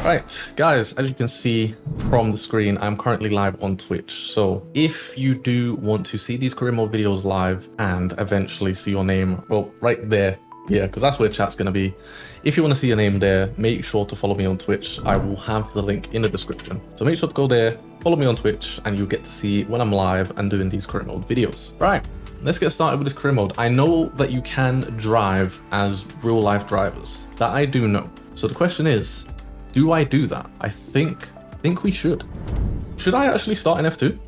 Right, guys, as you can see from the screen, I'm currently live on Twitch. So if you do want to see these career mode videos live and eventually see your name, well, right there, yeah, because that's where chat's going to be. If you want to see your name there, make sure to follow me on Twitch. I will have the link in the description. So make sure to go there, follow me on Twitch, and you'll get to see when I'm live and doing these career mode videos. Right, let's get started with this career mode. I know that you can drive as real life drivers. That I do know. So the question is, do I do that? I think we should. Should I actually start in F2?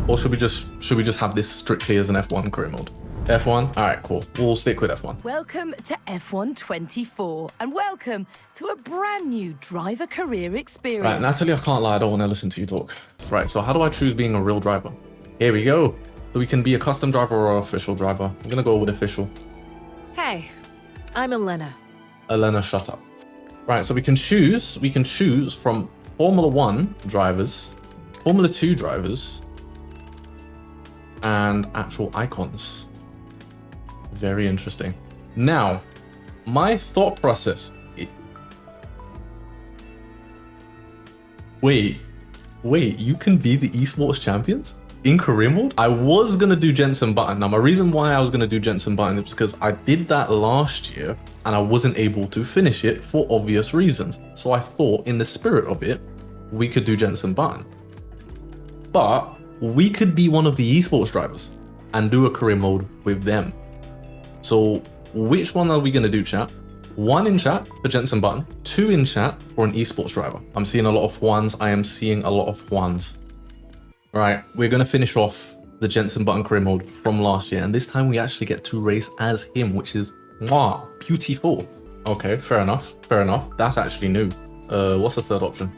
Or should we just have this strictly as an F1 career mode? F1? All right, cool. We'll stick with F1. Welcome to F1 24 and welcome to a brand new driver career experience. Right, Natalie, I can't lie, I don't want to listen to you talk. Right, so how do I choose being a real driver? Here we go. So we can be a custom driver or official driver. I'm gonna go with official. Hey, I'm Elena. Elena, shut up. Right, so we can choose from Formula 1 drivers, Formula 2 drivers, and actual icons. Very interesting. Now, my thought process. Wait, you can be the esports champions in career mode? I was gonna do Jenson Button. Now, my reason why I was gonna do Jenson Button is because I did that last year and I wasn't able to finish it for obvious reasons. So I thought, in the spirit of it, we could do Jenson Button. But we could be one of the esports drivers and do a career mode with them. So which one are we gonna do, chat? 1 in chat for Jenson Button, 2 in chat for an esports driver. I'm seeing a lot of Juans. I am seeing a lot of Juans. Right, we're gonna finish off the Jenson Button career mode from last year. And this time we actually get to race as him, which is wow, beautiful. Okay, fair enough. That's actually new. What's the third option?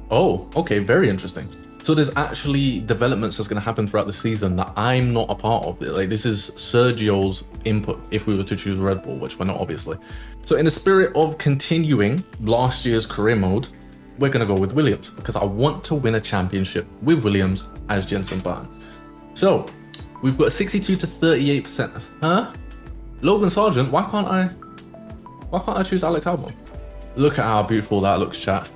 Oh, okay, very interesting. So there's actually developments that's going to happen throughout the season that I'm not a part of. Like, this is Sergio's input if we were to choose Red Bull, which we're not, obviously. So in the spirit of continuing last year's career mode, we're going to go with Williams because I want to win a championship with Williams as Jenson Button. So we've got 62 to 38%. Huh? Logan Sargent, why can't I choose Alex Albon? Look at how beautiful that looks, chat.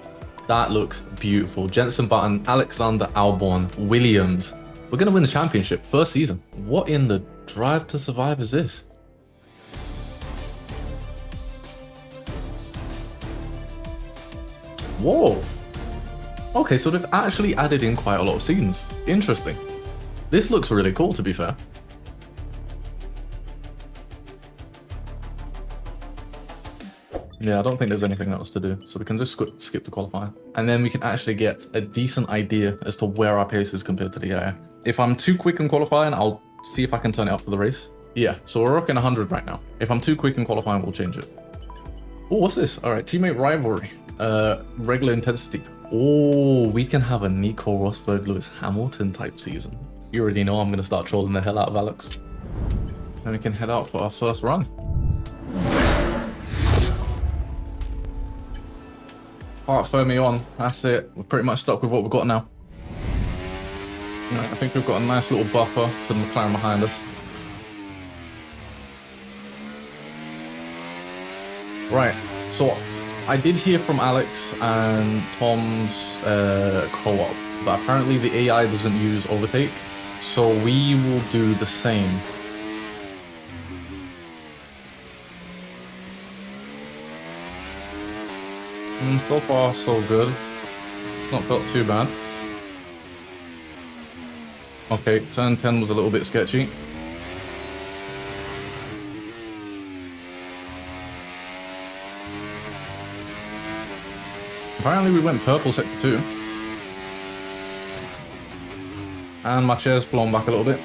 That looks beautiful. Jenson Button, Alexander Albon, Williams. We're gonna win the championship, first season. What in the Drive to Survive is this? Whoa. Okay, so they've actually added in quite a lot of scenes. Interesting. This looks really cool, to be fair. Yeah, I don't think there's anything else to do. So we can just skip the qualifying. And then we can actually get a decent idea as to where our pace is compared to the AI. If I'm too quick in qualifying, I'll see if I can turn it up for the race. Yeah, so we're rocking 100 right now. If I'm too quick in qualifying, we'll change it. Oh, what's this? All right, teammate rivalry. Regular intensity. Oh, we can have a Nico Rosberg, Lewis Hamilton type season. You already know I'm going to start trolling the hell out of Alex. And we can head out for our first run. Part Fermi on, that's it. We're pretty much stuck with what we've got now. Right, I think we've got a nice little buffer for the McLaren behind us. Right, so I did hear from Alex and Tom's co-op, but apparently the AI doesn't use overtake, so we will do the same. So far, so good. Not felt too bad. Okay, turn 10 was a little bit sketchy. Apparently we went purple sector 2. And my chair's flown back a little bit.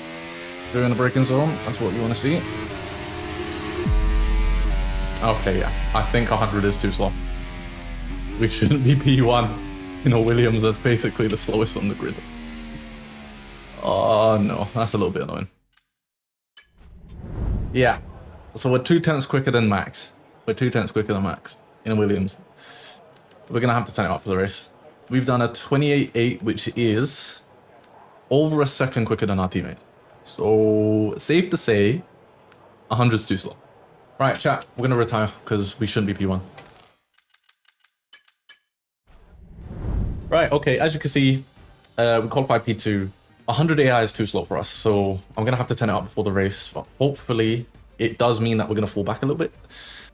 During the braking zone, that's what you want to see. Okay, yeah. I think 100 is too slow. We shouldn't be P1 in a Williams that's basically the slowest on the grid. Oh no, that's a little bit annoying. Yeah, so we're 2/10 quicker than Max. We're 2/10 quicker than Max in a Williams. We're gonna have to turn it up for the race. We've done a 28.8, which is over a second quicker than our teammate. So safe to say, 100's too slow. Right, chat, we're gonna retire because we shouldn't be P1. Right, okay, as you can see, we qualified P2. 100 AI is too slow for us, so I'm gonna have to turn it up before the race, but hopefully it does mean that we're gonna fall back a little bit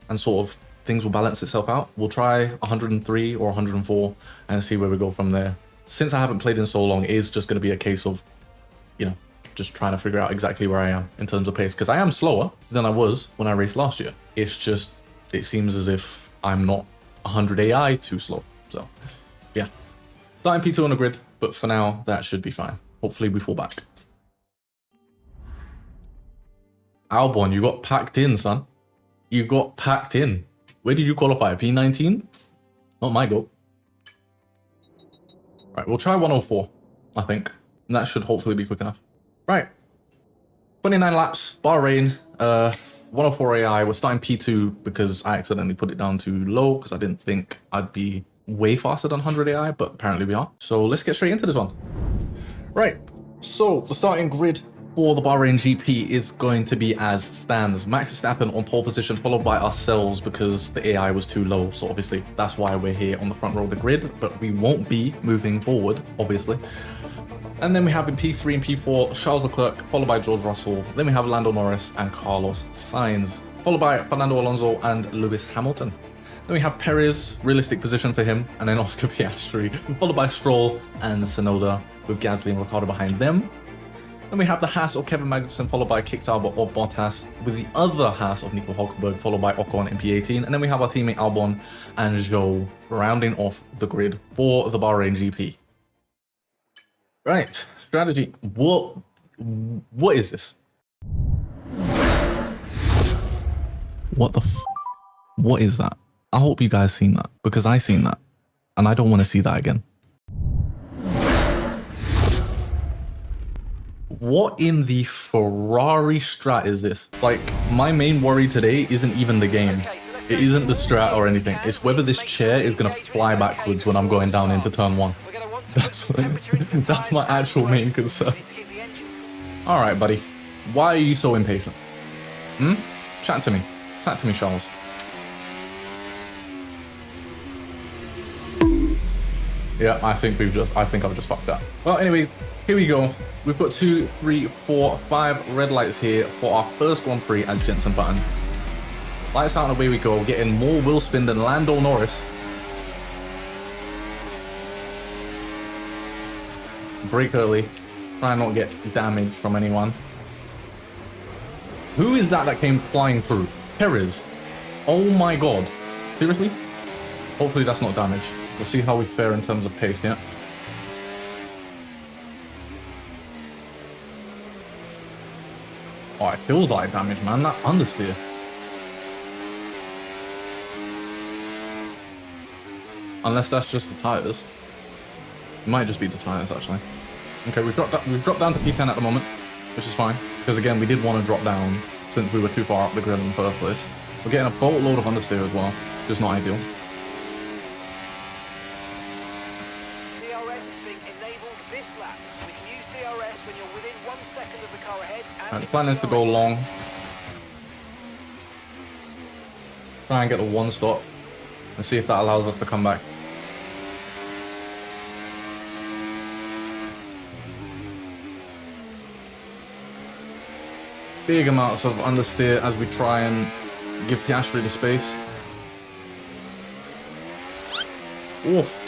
and sort of things will balance itself out. We'll try 103 or 104 and see where we go from there. Since I haven't played in so long, it is just gonna be a case of, you know, just trying to figure out exactly where I am in terms of pace, because I am slower than I was when I raced last year. It's just, it seems as if I'm not 100 AI too slow, so yeah. Starting P2 on the grid, but for now, that should be fine. Hopefully we fall back. Albon, you got packed in, son. You got packed in. Where did you qualify? P19? Not my goal. Right, we'll try 104, I think. And that should hopefully be quick enough. Right. 29 laps, Bahrain, 104 AI. We're starting P2 because I accidentally put it down too low because I didn't think I'd be way faster than 100 AI, but apparently we are. So let's get straight into this one. Right, so the starting grid for the Bahrain GP is going to be as stands. Max Verstappen on pole position, followed by ourselves because the AI was too low. So obviously that's why we're here on the front row of the grid, but we won't be moving forward, obviously. And then we have in P3 and P4, Charles Leclerc, followed by George Russell. Then we have Lando Norris and Carlos Sainz, followed by Fernando Alonso and Lewis Hamilton. Then we have Perez, realistic position for him, and then Oscar Piastri, followed by Stroll and Tsunoda, with Gasly and Ricciardo behind them. Then we have the Haas of Kevin Magnussen, followed by Kick Sauber of Bottas, with the other Haas of Nico Hulkenberg, followed by Ocon in P18. And then we have our teammate Albon and Zhou rounding off the grid for the Bahrain GP. Right, strategy. What is this? What the what is that? I hope you guys seen that, because I seen that, and I don't want to see that again. What in the Ferrari strat is this? Like, my main worry today isn't even the game. It isn't the strat or anything. It's whether this chair is going to fly backwards when I'm going down into turn 1. That's my actual main concern. Alright, buddy. Why are you so impatient? Chat to me. Chat to me, Charles. Yeah, I think I've just fucked that. Well, anyway, here we go. We've got 2, 3, 4, 5 red lights here for our first Grand Prix as Jenson Button. Lights out and away we go, getting more wheel spin than Lando Norris. Brake early. Try and not get damage from anyone. Who is that came flying through? Perez. Oh my god. Seriously? Hopefully that's not damage. We'll see how we fare in terms of pace, yeah? Oh, it feels like damage, man. That understeer. Unless that's just the tires. It might just be the tires, actually. Okay, we've dropped down to P10 at the moment, which is fine. Because again, we did want to drop down since we were too far up the grid in the first place. We're getting a boatload of understeer as well. Just not ideal. Right, the plan is to go long. Try and get the 1 stop and see if that allows us to come back. Big amounts of understeer as we try and give Piastri the space. Oof.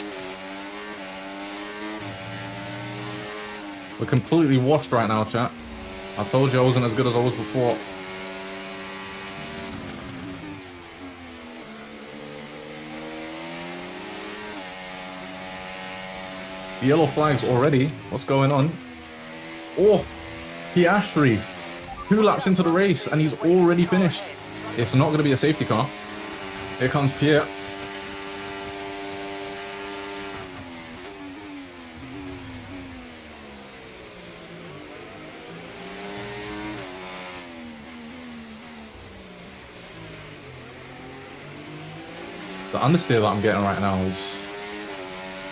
We're completely washed right now, chat. I told you I wasn't as good as I was before. The yellow flags already. What's going on? Oh, Piastri. 2 laps into the race and he's already finished. It's not going to be a safety car. Here comes Pierre. The understeer that I'm getting right now is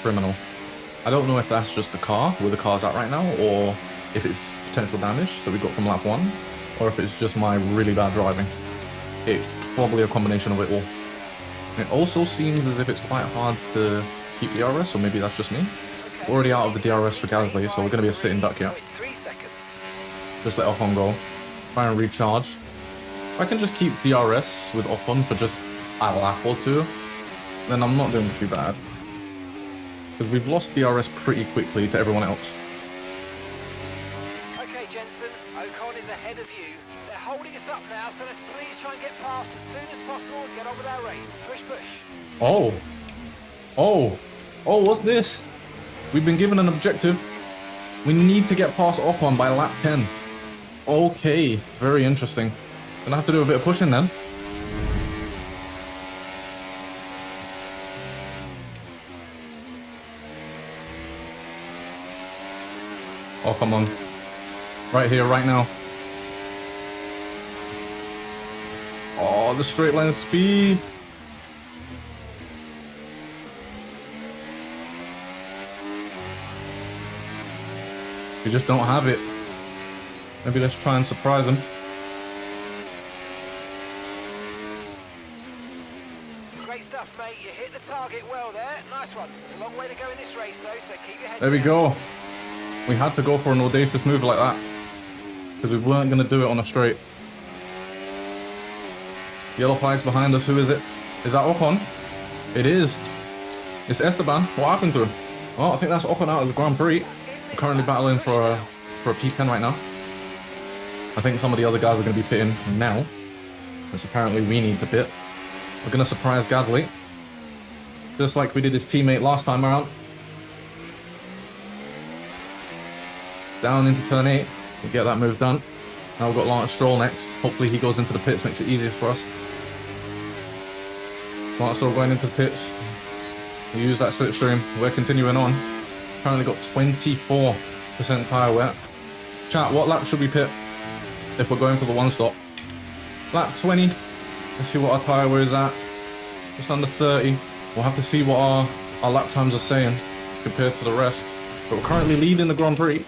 criminal. I don't know if that's just the car, where the car's at right now, or if it's potential damage that we got from lap 1, or if it's just my really bad driving. It's probably a combination of it all. It also seems as if it's quite hard to keep DRS, or maybe that's just me. We're already out of the DRS for Gasly, so we're going to be a sitting duck here. Just let Ocon go. Try and recharge. If I can just keep DRS with Ocon for just a lap or two, then I'm not doing too bad. Because we've lost DRS pretty quickly to everyone else. Okay, Jenson, Ocon is ahead of you. They're holding us up now, so let's please try and get past as soon as possible and get on with our race. Push, push. Oh. Oh. Oh, what's this? We've been given an objective. We need to get past Ocon by lap 10. Okay, very interesting. Gonna have to do a bit of pushing then. Oh, come on. Right here, right now. Oh, the straight line speed. We just don't have it. Maybe let's try and surprise them. Great stuff, mate. You hit the target well there. Nice one. It's a long way to go in this race, though, so keep your head There we down. go. We had to go for an audacious move like that. Because we weren't going to do it on a straight. Yellow flag's behind us. Who is it? Is that Ocon? It is. It's Esteban. What happened to him? Oh, I think that's Ocon out of the Grand Prix. We're currently battling for a P10 right now. I think some of the other guys are going to be pitting now. Which apparently we need to pit. We're going to surprise Gasly. Just like we did his teammate last time around. Down into turn 8. We'll get that move done. Now we've got Lance Stroll next. Hopefully he goes into the pits, makes it easier for us. So Lance Stroll going into the pits. We use that slipstream. We're continuing on. Currently got 24% tyre wear. Chat, what lap should we pit if we're going for the one stop? Lap 20. Let's see what our tyre wear is at. Just under 30. We'll have to see what our lap times are saying compared to the rest. But we're currently leading the Grand Prix.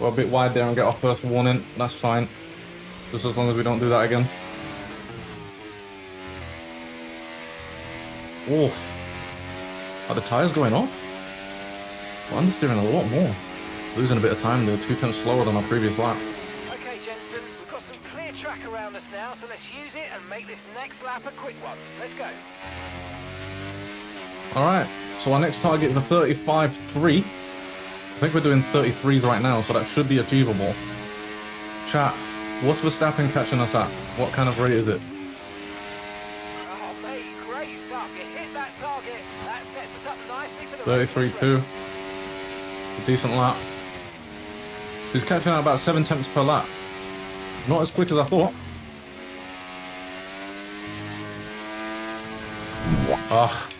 We're a bit wide there and get our first warning. That's fine. Just as long as we don't do that again. Oof. Are the tyres going off? We're understeering a lot more. Losing a bit of time. They're 2/10 slower than our previous lap. Okay, Jenson, we've got some clear track around us now, so let's use it and make this next lap a quick one. Let's go. Alright, so our next target is a 35.3. I think we're doing 33s right now, so that should be achievable. Chat, what's Verstappen catching us at? What kind of rate is it? Oh, mate, great stuff. You hit that target. That sets us up nicely for the 33.2. A decent lap. He's catching out about 7 tenths per lap. Not as quick as I thought. Ugh.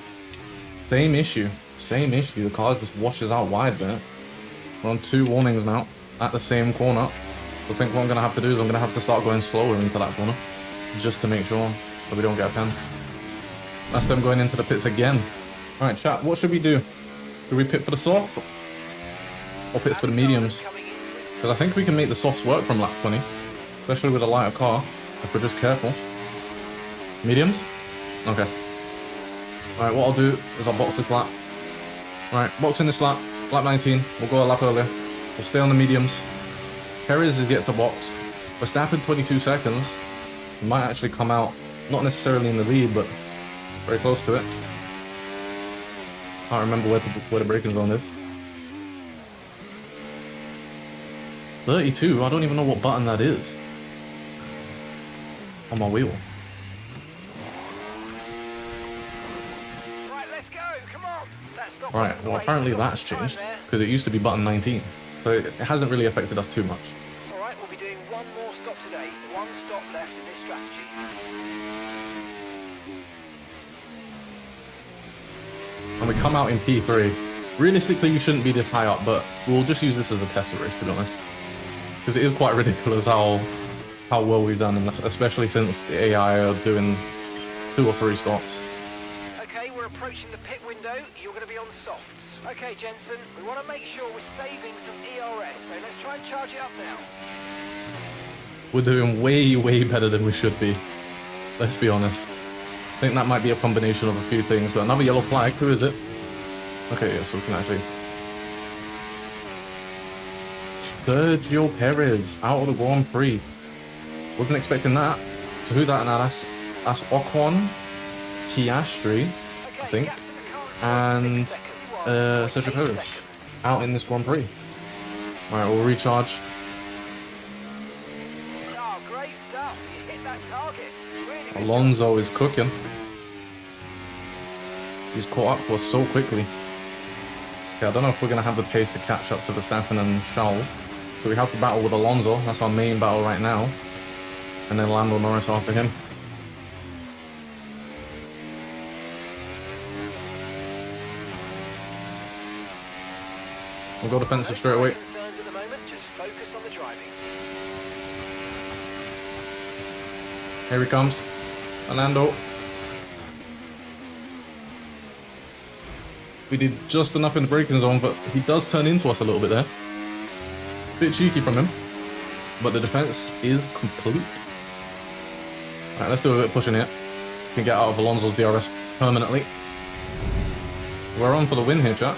Same issue. Same issue. The car just washes out wide there. We're on 2 warnings now at the same corner. So I think what I'm going to have to do is I'm going to have to start going slower into that corner. Just to make sure that we don't get a pen. That's them going into the pits again. Alright, chat, what should we do? Do we pit for the softs? Or pit for the mediums? Because I think we can make the softs work from lap 20. Especially with a lighter car, if we're just careful. Mediums? Okay. Alright, what I'll do is I'll box this lap. Alright, boxing this lap. Lap 19. We'll go a lap earlier. We'll stay on the mediums. Perez is yet to box. Verstappen 22 seconds. He might actually come out, not necessarily in the lead, but very close to it. Can't remember where the braking zone is. 32? I don't even know what button that is. On my wheel. Right, let's go. Come on. That stop Alright, wasn't well great. apparently We got that's some time changed. there. Because it used to be button 19. So it hasn't really affected us too much. All right, we'll be doing one more stop today. One stop left in this strategy. And we come out in P3. Realistically, we shouldn't be this high up, but we'll just use this as a test race, to be honest. Because it is quite ridiculous how well we've done, and especially since the AI are doing 2 or 3 stops. Okay, we're approaching the pit window. You're going to be on softs. Okay, Jenson, we want to make sure we're saving some ERS, so let's try and charge it up now. We're doing way, way better than we should be. Let's be honest. I think that might be a combination of a few things, but another yellow flag, who is it? Okay, yeah, so we can actually... Sergio Perez, out of the Grand Prix. Wasn't expecting that. So who that now? That's Ocon, Piastri, I think, and Sergio Perez out in this Grand Prix. Alright, we'll recharge. Oh, great stuff. You hit that target. Really good. Alonso is cooking. He's caught up to us so quickly. Okay, I don't know if we're going to have the pace to catch up to Verstappen and Charles. So we have to battle with Alonso. That's our main battle right now. And then Lando Norris after him. We'll go defensive straight away. Concerns at the moment, just focus on the driving. Here he comes. Lando. We did just enough in the braking zone, but he does turn into us a little bit there. Bit cheeky from him, but the defense is complete. Alright, let's do a bit of pushing here. We can get out of Alonso's DRS permanently. We're on for the win here, chat.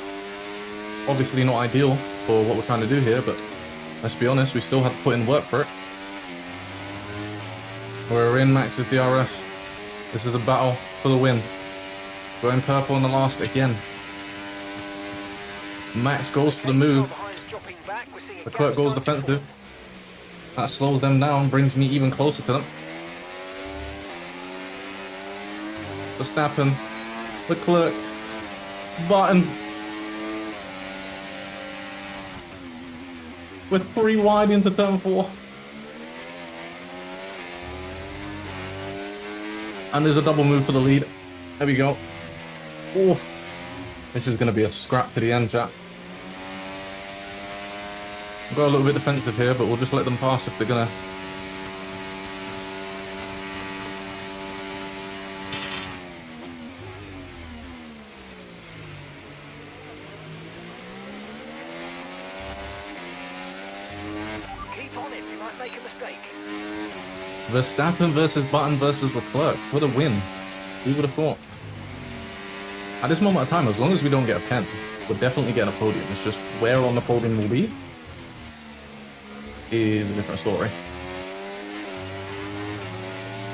Obviously not ideal for what we're trying to do here, but let's be honest, we still have to put in work for it. We're in Max's DRS. This is the battle for the win. Going purple in the last again. Max goes for the move. Leclerc goes defensive. That slows them down, brings me even closer to them. Verstappen, Leclerc, Button. With 3 wide into turn 4. And there's a double move for the lead. There we go. Oof. This is going to be a scrap to the end, chat. We'll go a little bit defensive here, but we'll just let them pass if they're going to. Keep on it, you might make a mistake. Verstappen versus Button versus Leclerc for the win. Who would have thought? At this moment of time, as long as we don't get a pen, we're definitely getting a podium. It's just where on the podium will be is a different story.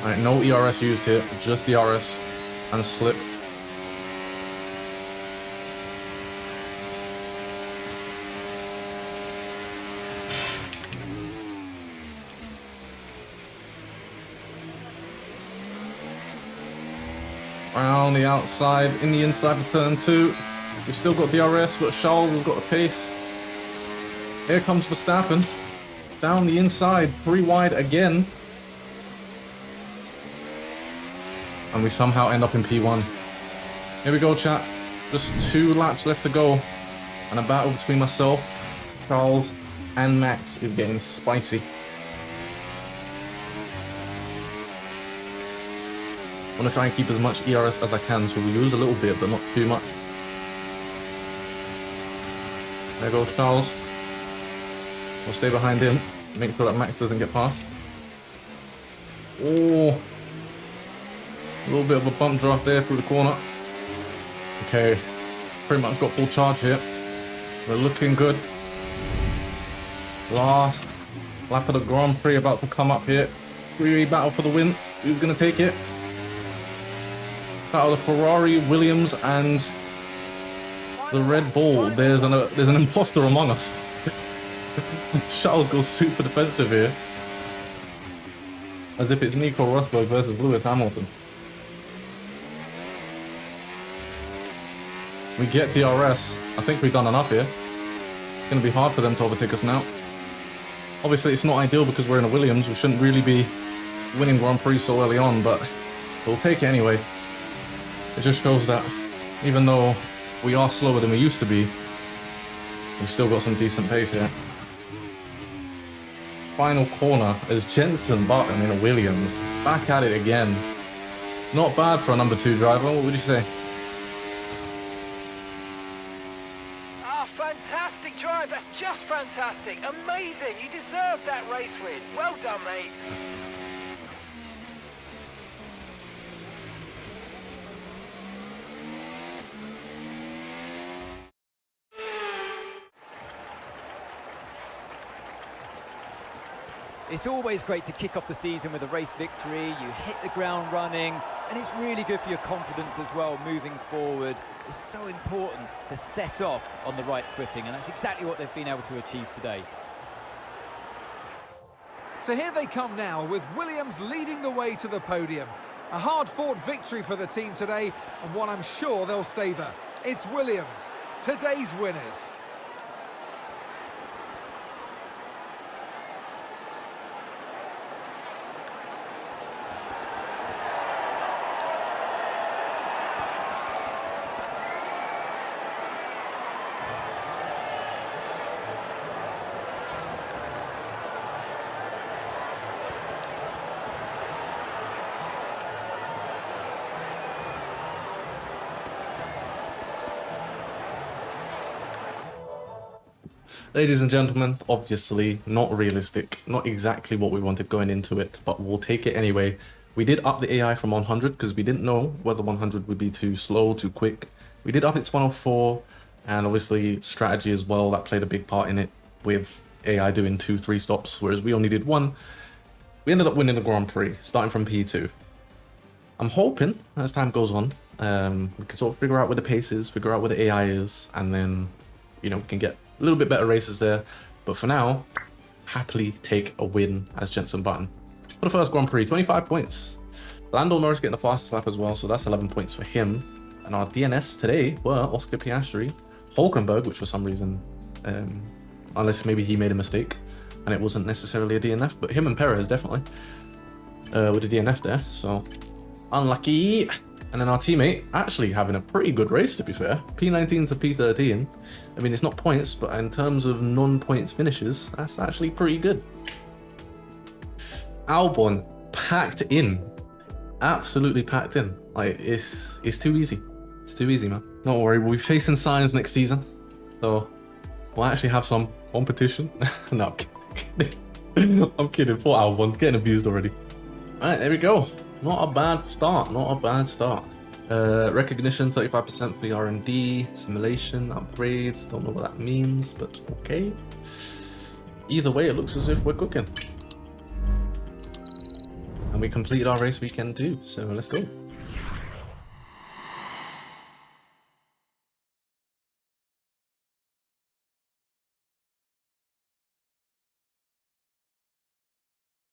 Alright, no ERS used here, just DRS and slip. Around the outside, in the inside of turn 2. We've still got DRS, but Charles has got the pace. Here comes Verstappen. Down the inside, 3 wide again. And we somehow end up in P1. Here we go, chat. Just 2 laps left to go. And a battle between myself, Charles, and Max is getting spicy. I'm going to try and keep as much ERS as I can, so we lose a little bit, but not too much. There goes Charles. We'll stay behind him, make sure that Max doesn't get past. Oh, a little bit of a bump draft there through the corner. Okay, pretty much got full charge here. We're looking good. Last lap of the Grand Prix about to come up here. 3-way battle for the win. Who's going to take it? Out of the Ferrari, Williams, and the Red Bull. There's an imposter among us. Charles goes super defensive here, as if it's Nico Rosberg versus Lewis Hamilton. We get DRS. I think we've done enough here. It's going to be hard for them to overtake us now. Obviously, it's not ideal because we're in a Williams. We shouldn't really be winning Grand Prix so early on, but we'll take it anyway. It just shows that even though we are slower than we used to be, we've still got some decent pace here. Final corner is Jenson Button in a Williams. Back at it again. Not bad for a number 2 driver, what would you say? Ah, fantastic drive, that's just fantastic. Fantastic, amazing, you deserve that race win. Well done, mate. It's always great to kick off the season with a race victory. You hit the ground running, and it's really good for your confidence as well moving forward. It's so important to set off on the right footing, and that's exactly what they've been able to achieve today. So here they come now, with Williams leading the way to the podium. A hard-fought victory for the team today, and one I'm sure they'll savour. It's Williams, today's winners. Ladies and gentlemen, obviously not realistic, not exactly what we wanted going into it, but we'll take it anyway. We did up the AI from 100 because we didn't know whether 100 would be too slow, too quick. We did up it to 104, and obviously strategy as well, that played a big part in it, with AI doing 2-3 stops, whereas we only did 1. We ended up winning the Grand Prix, starting from P2. I'm hoping, as time goes on, we can sort of figure out where the pace is, figure out where the AI is, and then, you know, we can get a little bit better races there. But for now, happily take a win as Jenson Button. For the first Grand Prix, 25 points. Lando Norris getting the fastest lap as well, so that's 11 points for him. And our DNFs today were Oscar Piastri, Hulkenberg, which for some reason, unless maybe he made a mistake, and it wasn't necessarily a DNF, but him and Perez definitely, with a DNF there, so unlucky. And then our teammate actually having a pretty good race, to be fair. P19 to P13. I mean, it's not points, but in terms of non-points finishes, that's actually pretty good. Albon packed in, absolutely packed in. Like, it's too easy. It's too easy, man. Don't worry, we'll be facing Sainz next season, so we'll actually have some competition. No, I'm kidding. I'm kidding. Poor Albon, getting abused already. All right, there we go. Not a bad start, not a bad start. Recognition, 35% for the R&D, simulation, upgrades, don't know what that means, but okay. Either way, it looks as if we're cooking. And we completed our race weekend too, so let's go.